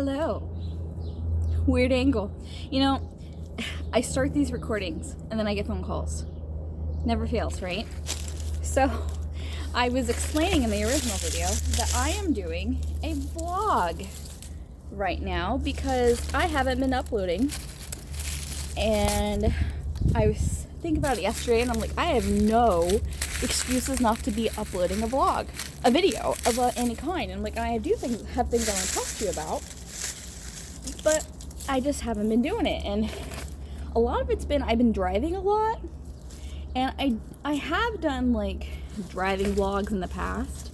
Hello. Weird angle. You know, I start these recordings and then I get phone calls. Never fails, right? So, I was explaining in the original video that I am doing a vlog right now because I haven't been uploading. And I was thinking about it yesterday and I'm like, I have no excuses not to be uploading a vlog, a video of any kind. And like, I have things I want to talk to you about, but I just haven't been doing it. And a lot of it's been, I've been driving a lot, and I have done like driving vlogs in the past,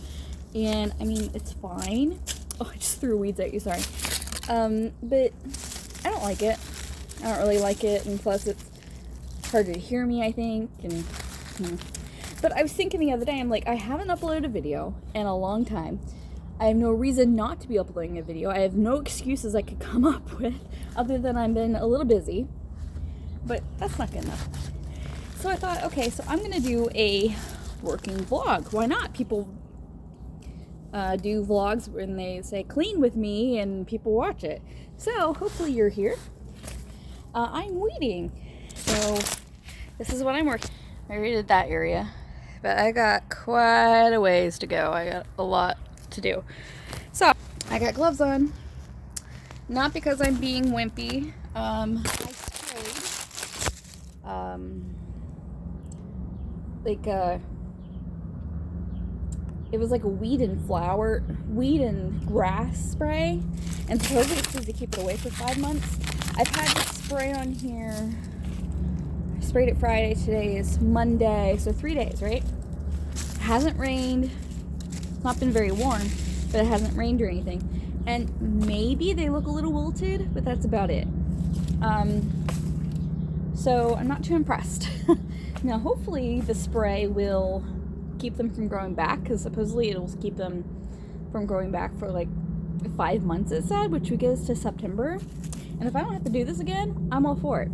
and I mean, it's fine. Oh, I just threw weeds at you, sorry. But I don't like it. I don't really like it, and plus it's harder to hear me, I think, and But I was thinking the other day, I'm like, I haven't uploaded a video in a long time. I have no reason not to be uploading a video. I have no excuses I could come up with other than I've been a little busy. But that's not good enough. So I thought, okay, so I'm going to do a working vlog. Why not? People do vlogs when they say clean with me and people watch it. So hopefully you're here. I'm weeding. So this is what I'm working. I redid that area, but I got quite a ways to go. I got a lot to do. So I got gloves on, not because I'm being wimpy. I sprayed it was like a weed and grass spray, and supposedly it's supposed to keep it away for 5 months. I've had this spray on here. I sprayed it Friday, today is Monday, so 3 days, right? It hasn't rained. It's not been very warm, but it hasn't rained or anything. And maybe they look a little wilted, but that's about it. So I'm not too impressed. Now, hopefully the spray will keep them from growing back, because supposedly it'll keep them from growing back for like 5 months, it said, which would get us to September. And if I don't have to do this again, I'm all for it.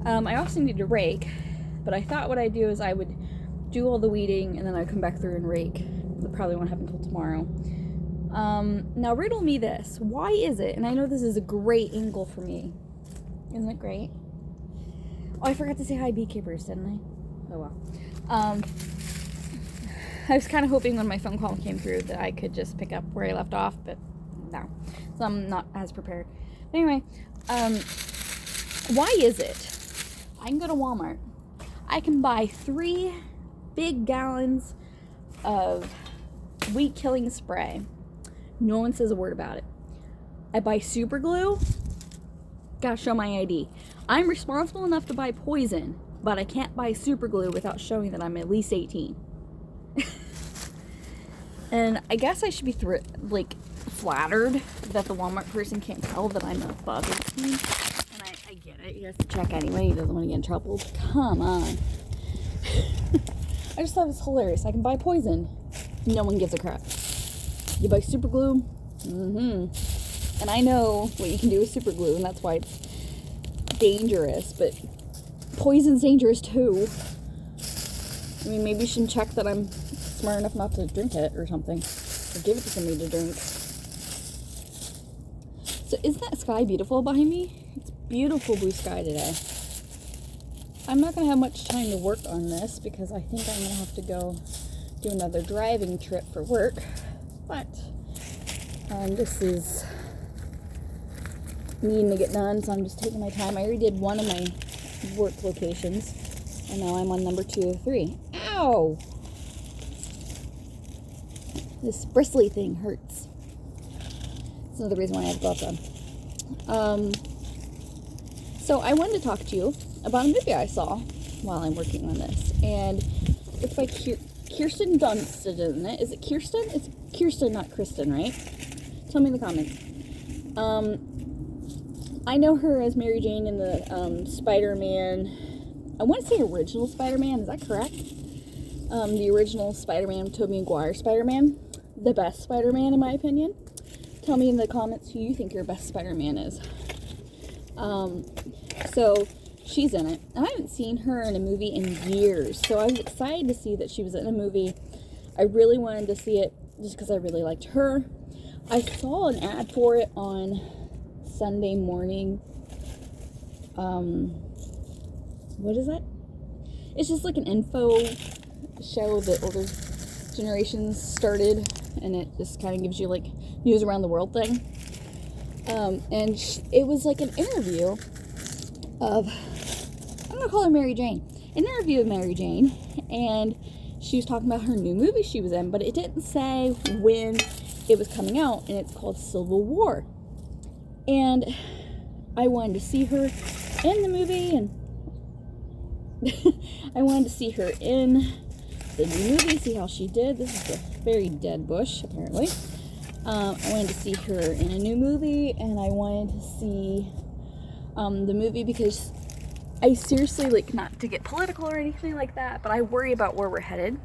I also need to rake, but I thought what I'd do is I would do all the weeding and then I'd come back through and rake. That probably won't happen until tomorrow. Now riddle me this. Why is it, and I know this is a great angle for me. Isn't it great? Oh, I forgot to say hi beekeepers, didn't I? Oh well. I was kind of hoping when my phone call came through that I could just pick up where I left off, but no. So I'm not as prepared. But anyway, why is it I can go to Walmart, I can buy 3 big gallons of weed killing spray, no one says a word about it. I buy super glue, gotta show my ID. I'm responsible enough to buy poison, but I can't buy super glue without showing that I'm at least 18. And I guess I should be flattered that the Walmart person can't tell that I'm above 18. And I get it. He has to check anyway. He doesn't want to get in trouble. Come on. I just thought it was hilarious. I can buy poison. No one gives a crap. You buy super glue? And I know what you can do with super glue, and that's why it's dangerous. But poison's dangerous too. I mean, maybe you should check that I'm smart enough not to drink it or something. Or give it to somebody to drink. So isn't that sky beautiful behind me? It's beautiful blue sky today. I'm not going to have much time to work on this because I think I'm going to have to go do another driving trip for work. But this is needing to get done, so I'm just taking my time. I already did one of my work locations, and now I'm on number 2 of 3. Ow! This bristly thing hurts. That's another reason why I have gloves on. So I wanted to talk to you about a movie I saw while I'm working on this, and it's by Kirsten Dunst, isn't it? Is it Kirsten? It's Kirsten, not Kristen, right? Tell me in the comments. I know her as Mary Jane in the Spider-Man. I want to say original Spider-Man. Is that correct? The original Spider-Man, Tobey Maguire Spider-Man. The best Spider-Man, in my opinion. Tell me in the comments who you think your best Spider-Man is. So she's in it. And I haven't seen her in a movie in years. So I was excited to see that she was in a movie. I really wanted to see it just because I really liked her. I saw an ad for it on Sunday morning, what is that? It's just like an info show that older generations started, and it just kind of gives you like news around the world thing. And it was like an interview of, I'm gonna call her Mary Jane, an interview of Mary Jane, and she was talking about her new movie she was in, but it didn't say when it was coming out, and it's called Civil War. And I wanted to see her in the movie, and I wanted to see her in the new movie, see how she did. This is a very dead bush, apparently. I wanted to see her in a new movie, and I wanted to see the movie because I seriously, like, not to get political or anything like that, but I worry about where we're headed.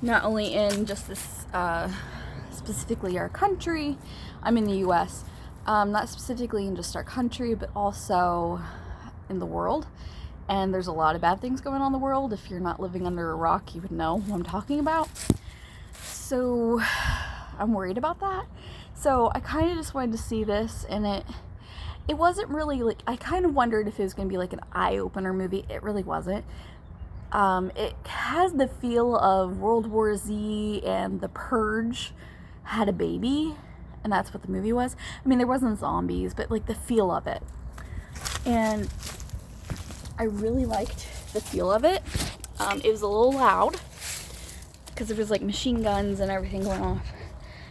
Not only in just this, specifically our country, I'm in the U.S., not specifically in just our country, but also in the world. And there's a lot of bad things going on in the world. If you're not living under a rock, you would know what I'm talking about. So I'm worried about that. So I kind of just wanted to see this, and it wasn't really like, I kind of wondered if it was going to be like an eye-opener movie. It really wasn't. It has the feel of World War Z and The Purge had a baby, and that's what the movie was. I mean, there wasn't zombies, but like the feel of it. And I really liked the feel of it. It was a little loud because there was like machine guns and everything going off,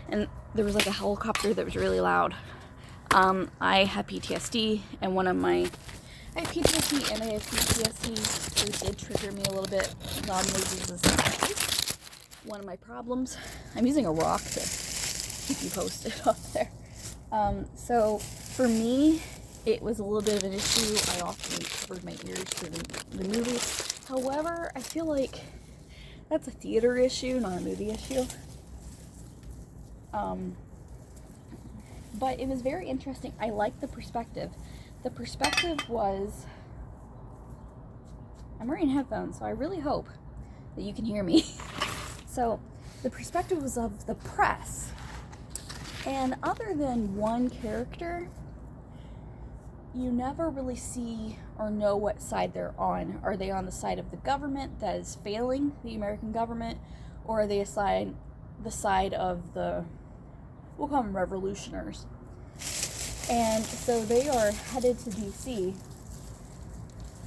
and there was like a helicopter that was really loud. I have PTSD, and I have PTSD and I have PTSD, so it did trigger me a little bit. Loud noises is one of my problems. I'm using a rock to keep you posted up there. So for me, it was a little bit of an issue. I often covered my ears for the movie. However, I feel like that's a theater issue, not a movie issue. But it was very interesting. I liked the perspective. The perspective was, I'm wearing headphones, so I really hope that you can hear me. So the perspective was of the press. And other than one character, you never really see or know what side they're on. Are they on the side of the government that is failing, the American government, or are they the side of the, we'll call them revolutionaries? And so they are headed to D.C.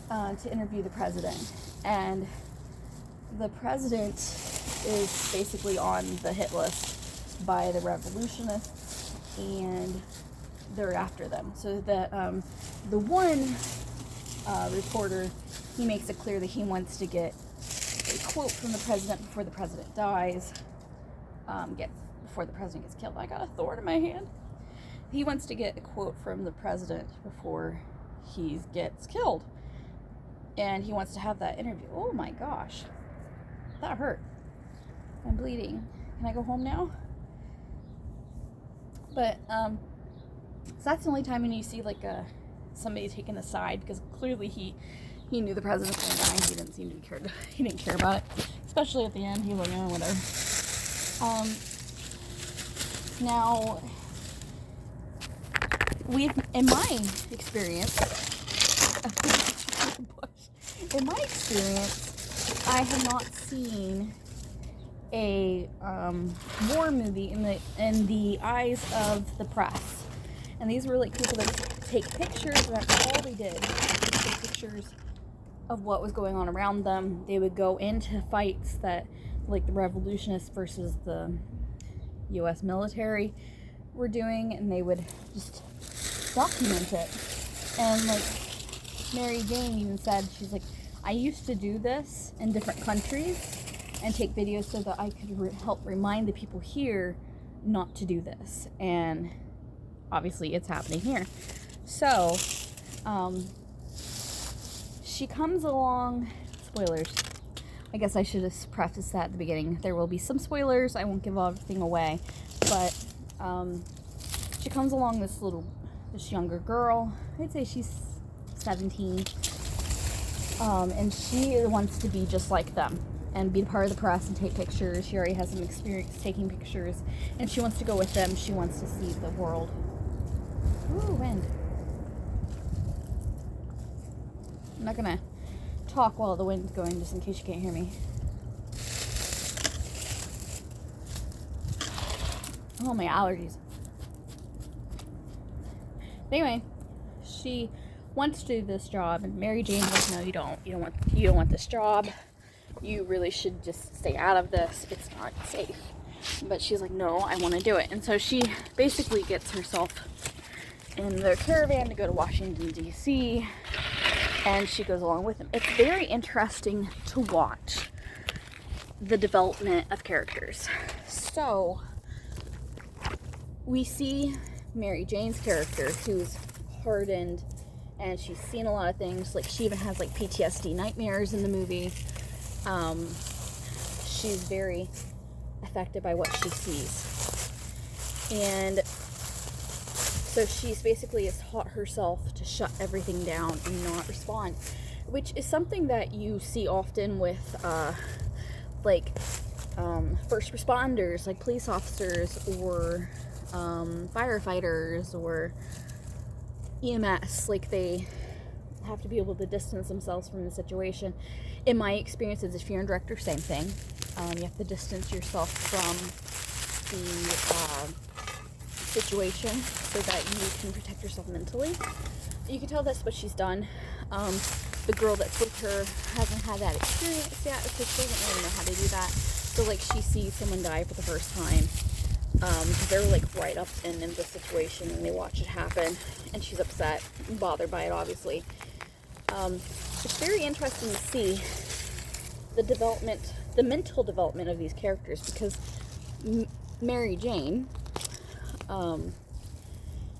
To interview the president. And the president is basically on the hit list by the revolutionists, and they're after them. So the one reporter, he makes it clear that he wants to get a quote from the president before the president dies, before the president gets killed. I got a thorn in my hand. He wants to get a quote from the president before he gets killed, and he wants to have that interview. Oh my gosh, that hurt. I'm bleeding. Can I go home now? But so that's the only time when you see like somebody taking a side, because clearly he knew the president was going to die. He didn't seem to care. He didn't care about it, especially at the end. He was like, whatever. Now, in my experience, I have not seen a war movie in the eyes of the press. And these were like people that take pictures, and that's all they did. They take pictures of what was going on around them. They would go into fights that, like the revolutionists versus the U.S. military were doing, and they would just document it. And like Mary Jane even said, she's like, I used to do this in different countries and take videos so that I could help remind the people here not to do this. And obviously it's happening here. So she comes along, spoilers, I guess I should have prefaced that at the beginning. There will be some spoilers. I won't give everything away, but she comes along this younger girl. I'd say she's 17, and she wants to be just like them and be part of the press and take pictures. She already has some experience taking pictures, and she wants to go with them. She wants to see the world Ooh, wind. I'm not gonna talk while the wind's going, just in case you can't hear me. Oh, my allergies. Anyway, she wants to do this job, and Mary Jane's like, no, you don't want this job. You really should just stay out of this. It's not safe. But she's like, no, I want to do it. And so she basically gets herself in the caravan to go to Washington, D.C., and she goes along with him. It's very interesting to watch the development of characters. So we see Mary Jane's character, who's hardened, and she's seen a lot of things. Like, she even has like PTSD nightmares in the movie. She's very affected by what she sees, and so she's basically has taught herself to shut everything down and not respond, which is something that you see often with first responders, like police officers or firefighters or EMS. Like, they have to be able to distance themselves from the situation. In my experiences, if you're a director, same thing. You have to distance yourself from the situation so that you can protect yourself mentally. You can tell that's what she's done. The girl that's with her hasn't had that experience yet, so she doesn't really know how to do that. So, like, she sees someone die for the first time. They're like right up in the situation, and they watch it happen, and she's upset and bothered by it, obviously. It's very interesting to see the mental development of these characters, because Mary Jane,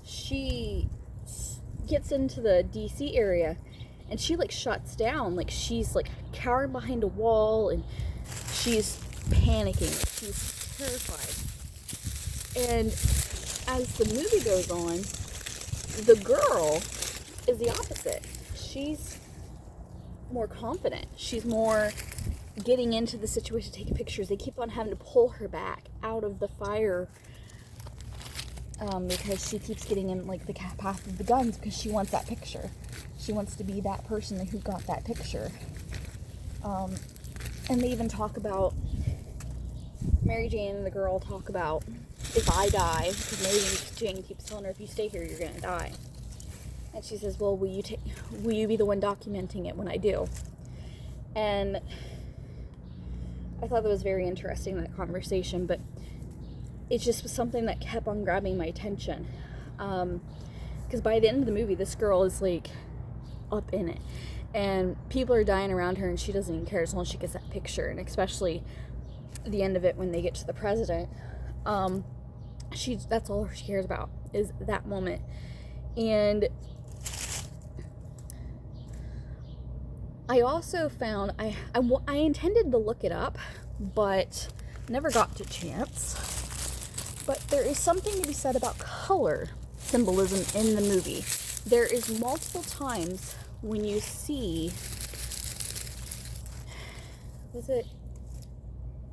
she gets into the DC area, and she like shuts down. Like, she's like cowering behind a wall, and she's panicking. She's terrified. And as the movie goes on, the girl is the opposite. She's more confident. She's more getting into the situation, taking pictures. They keep on having to pull her back out of the fire because she keeps getting in like the path of the guns, because she wants that picture. She wants to be that person who got that picture. And they even talk about, Mary Jane and the girl talk about, if I die, because Mary Jane keeps telling her, if you stay here, you're gonna die. And she says, well, will you be the one documenting it when I do? And I thought that was very interesting, that conversation, but it just was something that kept on grabbing my attention. Because by the end of the movie, this girl is like up in it, and people are dying around her, and she doesn't even care as long as she gets that picture. And especially the end of it, when they get to the president, that's all she cares about, is that moment. And I also found, I intended to look it up, but never got to chance. But there is something to be said about color symbolism in the movie. There is multiple times when you see, was it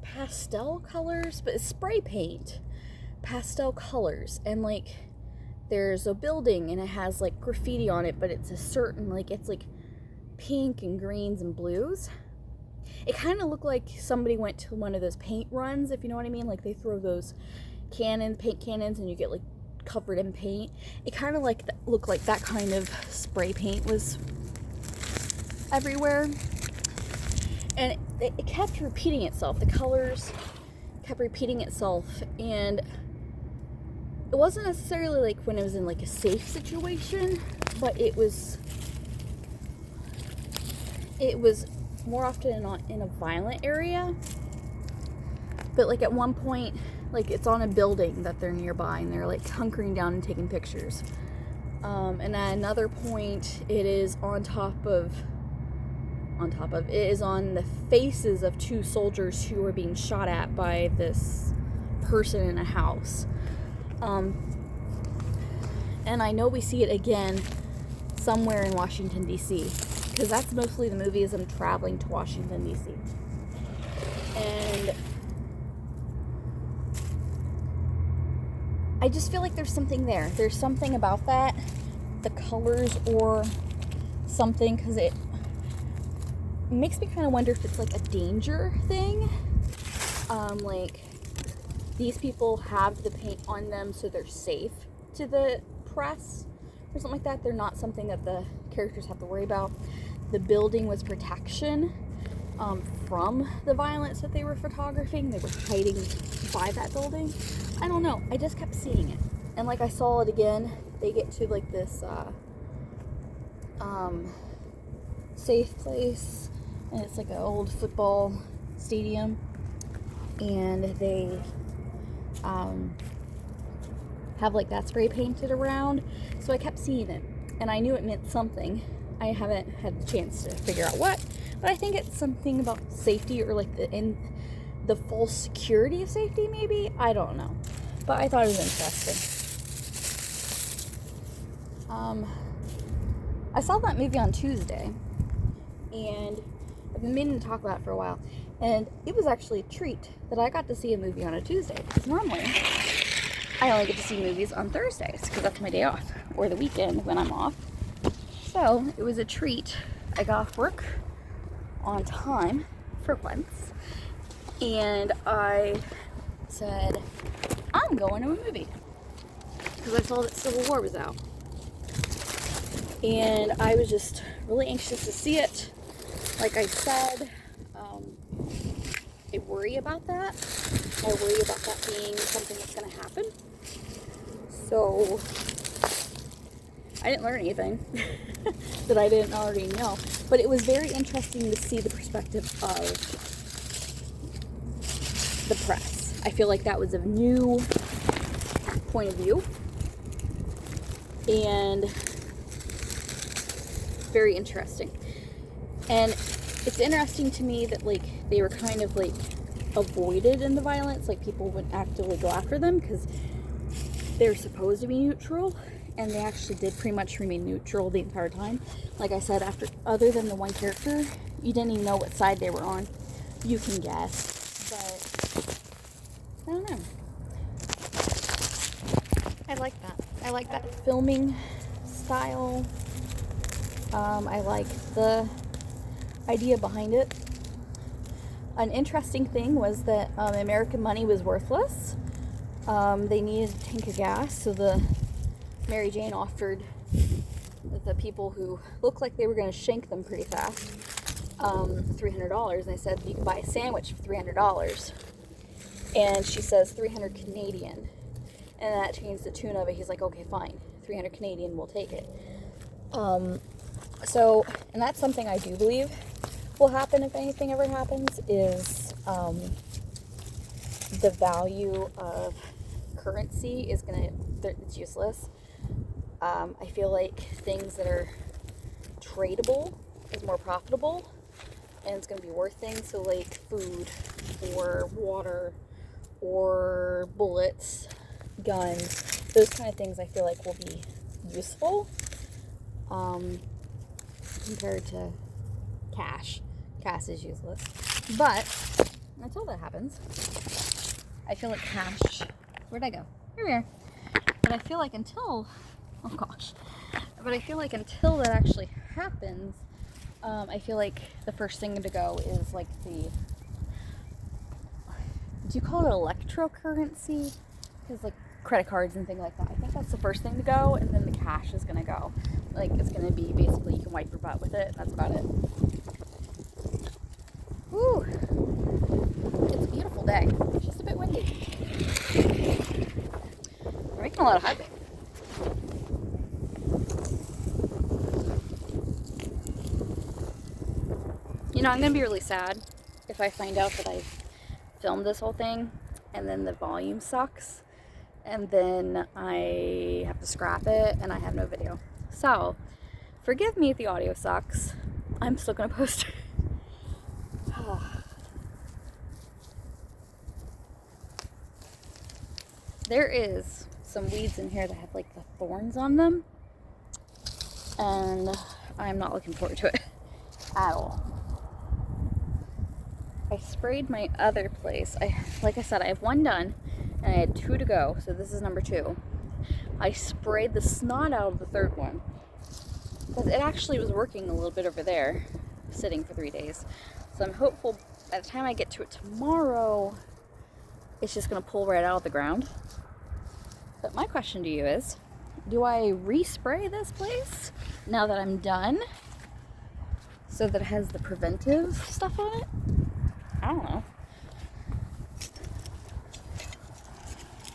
pastel colors? But it's spray paint. Pastel colors. And like, there's a building and it has like graffiti on it, but it's a certain, like, it's like pink and greens and blues. It kind of looked like somebody went to one of those paint runs, if you know what I mean. Like, they throw those paint cannons, and you get like covered in paint. It kind of like looked like that kind of spray paint was everywhere, and it kept repeating itself. The colors kept repeating itself, and it wasn't necessarily like when it was in like a safe situation, but it was more often in a violent area. But like at one point, like, it's on a building that they're nearby, and they're like hunkering down and taking pictures. And at another point, it is on the faces of two soldiers who are being shot at by this person in a house. And I know we see it again somewhere in Washington, D.C., because that's mostly the movie, is them traveling to Washington, D.C. And I just feel like there's something there. There's something about that, the colors or something, because it makes me kind of wonder if it's like a danger thing. Like these people have the paint on them so they're safe to the press or something like that. They're not something that the characters have to worry about. The building was protection from the violence that they were photographing. They were hiding by that building. I don't know. I just kept seeing it. And like I saw it again, they get to like this safe place, and it's like an old football stadium, and they have like that spray painted around. So I kept seeing it, and I knew it meant something. I haven't had the chance to figure out what, but I think it's something about safety, or like the false security of safety, maybe. I don't know, but I thought it was interesting. I saw that movie on Tuesday, and I've been meaning to talk about it for a while, and it was actually a treat that I got to see a movie on a Tuesday, because normally I only get to see movies on Thursdays, because that's my day off, or the weekend when I'm off. So it was a treat. I got off work on time for once, and I said, I'm going to a movie, because I saw that Civil War was out. And I was just really anxious to see it. Like I said, I worry about that. I worry about that being something that's going to happen. So I didn't learn anything that I didn't already know. But it was very interesting to see the perspective of the press. I feel like that was a new point of view. And very interesting. And it's interesting to me that like they were kind of like avoided in the violence, like people wouldn't actively go after them because they're supposed to be neutral, and they actually did pretty much remain neutral the entire time. Like I said, other than the one character, you didn't even know what side they were on. You can guess, but I don't know. I like that. I like that filming style. I like the idea behind it. An interesting thing was that American money was worthless. They needed a tank of gas, so the Mary Jane offered the people who looked like they were going to shank them pretty fast $300. And they said you could buy a sandwich for $300. And she says 300 Canadian. And that changed the tune of it. He's like, okay, fine, 300 Canadian, we'll take it. So, and that's something I do believe will happen if anything ever happens, is the value of currency is it's useless. I feel like things that are tradable is more profitable, and it's going to be worth things. So like food or water or bullets, guns, those kind of things I feel like will be useful compared to cash. Cash is useless. But until that happens, I feel like cash... Where'd I go? Here we are. But I feel like until... Oh gosh. But I feel like until that actually happens, I feel like the first thing to go is like the... Do you call it electrocurrency? Because like credit cards and things like that. I think that's the first thing to go, and then the cash is going to go. Like, it's going to be basically you can wipe your butt with it, and that's about it. Woo! It's a beautiful day. It's just a bit windy. We're making a lot of highway. You know, I'm going to be really sad if I find out that I filmed this whole thing and then the volume sucks, and then I have to scrap it and I have no video. So, forgive me if the audio sucks. I'm still going to post it. There is some weeds in here that have like the thorns on them, and I'm not looking forward to it at all. I sprayed my other place. Like I said, I have one done, and I had 2 to go, so this is number 2. I sprayed the snot out of the 3rd one, because it actually was working a little bit over there, sitting for 3 days. So I'm hopeful by the time I get to it tomorrow, it's just going to pull right out of the ground. But my question to you is, do I respray this place now that I'm done so that it has the preventive stuff on it? I don't know.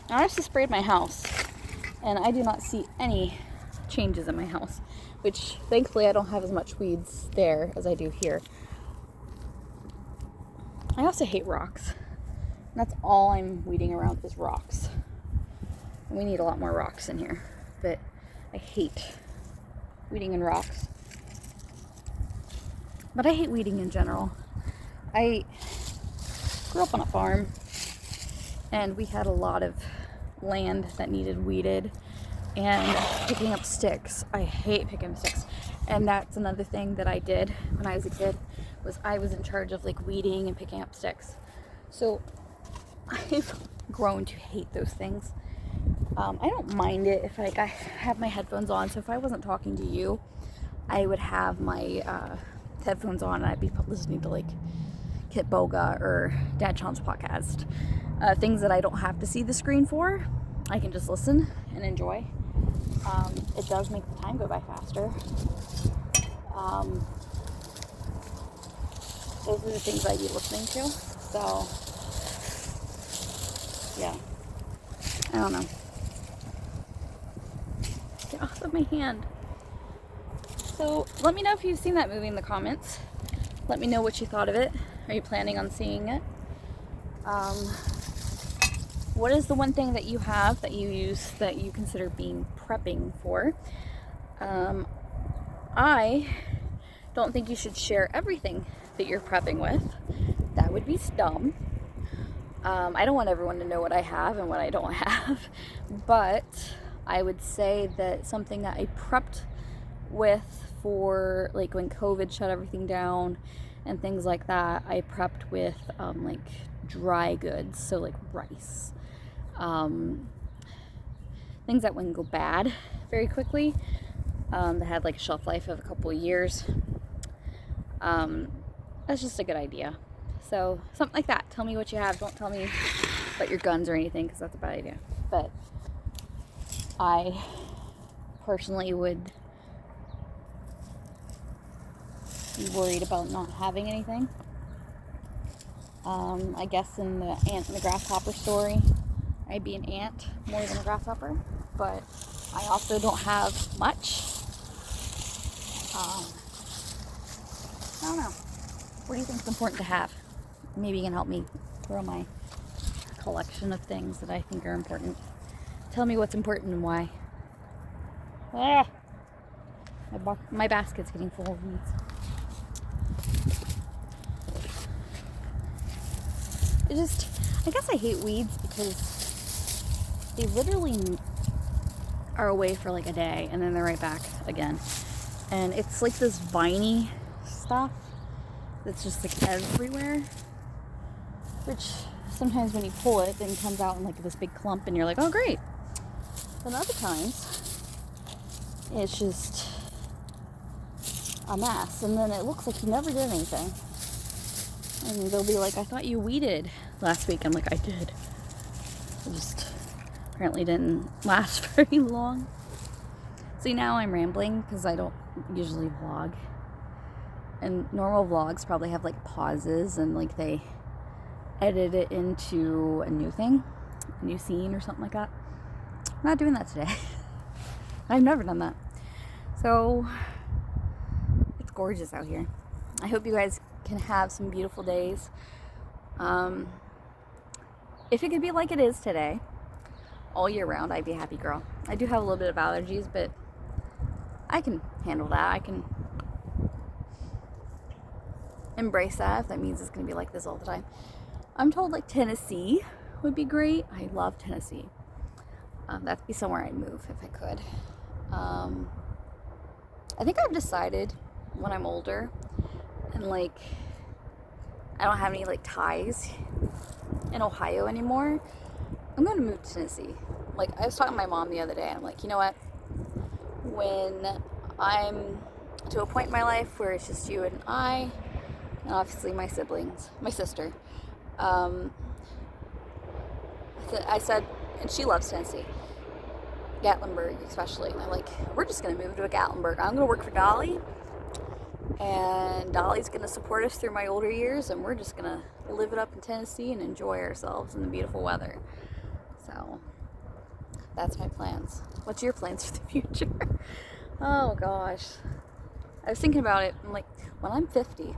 I also sprayed my house, and I do not see any changes in my house, which thankfully I don't have as much weeds there as I do here. I also hate rocks. That's all I'm weeding around is rocks. And we need a lot more rocks in here, but I hate weeding in rocks. But I hate weeding in general. I grew up on a farm, and we had a lot of land that needed weeded, and picking up sticks. I hate picking up sticks. And that's another thing that I did when I was a kid, was I was in charge of like weeding and picking up sticks. So I've grown to hate those things. I don't mind it if like I have my headphones on. So if I wasn't talking to you, I would have my headphones on and I'd be listening to like Kit Boga or Dad Challenge podcast. Things that I don't have to see the screen for. I can just listen and enjoy. It does make the time go by faster. Those are the things I'd be listening to. So, yeah. I don't know. Get off of my hand. So, let me know if you've seen that movie in the comments. Let me know what you thought of it. Are you planning on seeing it? What is the one thing that you have that you use that you consider being prepping for? I don't think you should share everything that you're prepping with. That would be dumb. I don't want everyone to know what I have and what I don't have, but I would say that something that I prepped with for like when COVID shut everything down and things like that, I prepped with like dry goods, so like rice, things that wouldn't go bad very quickly, that had like a shelf life of a couple of years. That's just a good idea. So something like that. Tell me what you have. Don't tell me about your guns or anything, because that's a bad idea. But I personally would be worried about not having anything. I guess in the ant and the grasshopper story, I'd be an ant more than a grasshopper, but I also don't have much. I don't know. What do you think is important to have? Maybe you can help me through my collection of things that I think are important. Tell me what's important and why. Ah! My basket's getting full of weeds. I guess I hate weeds because they literally are away for like a day and then they're right back again. And it's like this viney stuff that's just like everywhere, which sometimes when you pull it, then it comes out in like this big clump and you're like, oh great. But other times, it's just a mess, and then it looks like you never did anything. And they'll be like, I thought you weeded last week. I'm like, I did. It just apparently didn't last very long. See, now I'm rambling because I don't usually vlog. And normal vlogs probably have like pauses and like they edit it into a new thing, a new scene or something like that. I'm not doing that today. I've never done that. So, it's gorgeous out here. I hope you guys can have some beautiful days. If it could be like it is today, all year round, I'd be a happy girl. I do have a little bit of allergies, but I can handle that. I can embrace that if that means it's going to be like this all the time. I'm told like Tennessee would be great. I love Tennessee. That'd be somewhere I'd move if I could. I think I've decided when I'm older and like I don't have any like ties in Ohio anymore, I'm going to move to Tennessee. Like, I was talking to my mom the other day, and I'm like, you know what? When I'm to a point in my life where it's just you and obviously my siblings, my sister, I said, and she loves Tennessee, Gatlinburg especially, and I'm like, we're just going to move to a Gatlinburg. I'm going to work for Dolly, and Dolly's going to support us through my older years, and we're just going to live it up in Tennessee and enjoy ourselves in the beautiful weather. So that's my plans. What's your plans for the future? Oh gosh, I was thinking about it. I'm like, when I'm 50,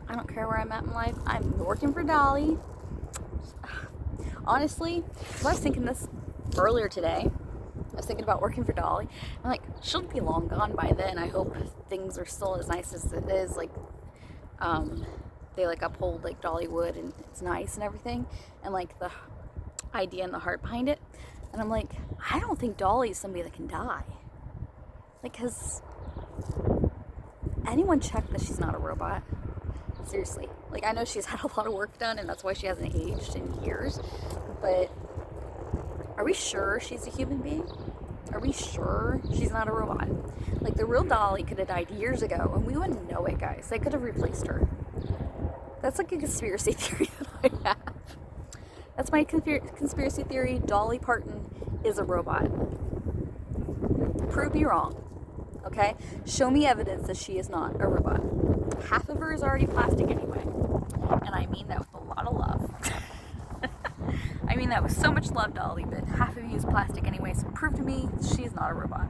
I don't care where I'm at in life. I'm working for Dolly. Honestly, I was thinking this earlier today. I was thinking about working for Dolly. I'm like, she'll be long gone by then. I hope things are still as nice as it is. Like, they like uphold like Dollywood, and it's nice and everything, and like the idea and the heart behind it. And I'm like, I don't think Dolly is somebody that can die. Like, has anyone checked that she's not a robot? Seriously. Like, I know she's had a lot of work done, and that's why she hasn't aged in years, but are we sure she's a human being? Are we sure she's not a robot? Like, the real Dolly could have died years ago, and we wouldn't know it, guys. They could have replaced her. That's like a conspiracy theory that I have. That's my conspiracy theory. Dolly Parton is a robot. Prove me wrong, okay? Show me evidence that she is not a robot. Half of her is already plastic anyway. And I mean that with a lot of love. I mean that with so much love, Dolly, but half of you is plastic anyway, so prove to me she's not a robot.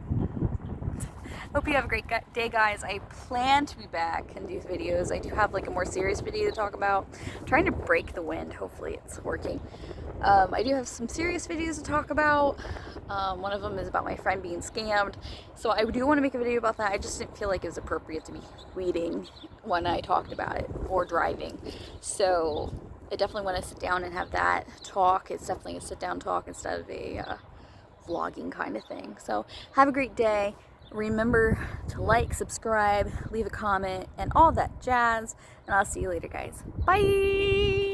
Hope you have a great day, guys. I plan to be back and do videos. I do have like a more serious video to talk about. I'm trying to break the wind. Hopefully it's working. I do have some serious videos to talk about. One of them is about my friend being scammed. So I do want to make a video about that. I just didn't feel like it was appropriate to be tweeting when I talked about it or driving. So I definitely want to sit down and have that talk. It's definitely a sit down talk instead of a vlogging kind of thing. So have a great day. Remember to like, subscribe, leave a comment, and all that jazz. And I'll see you later, guys. Bye!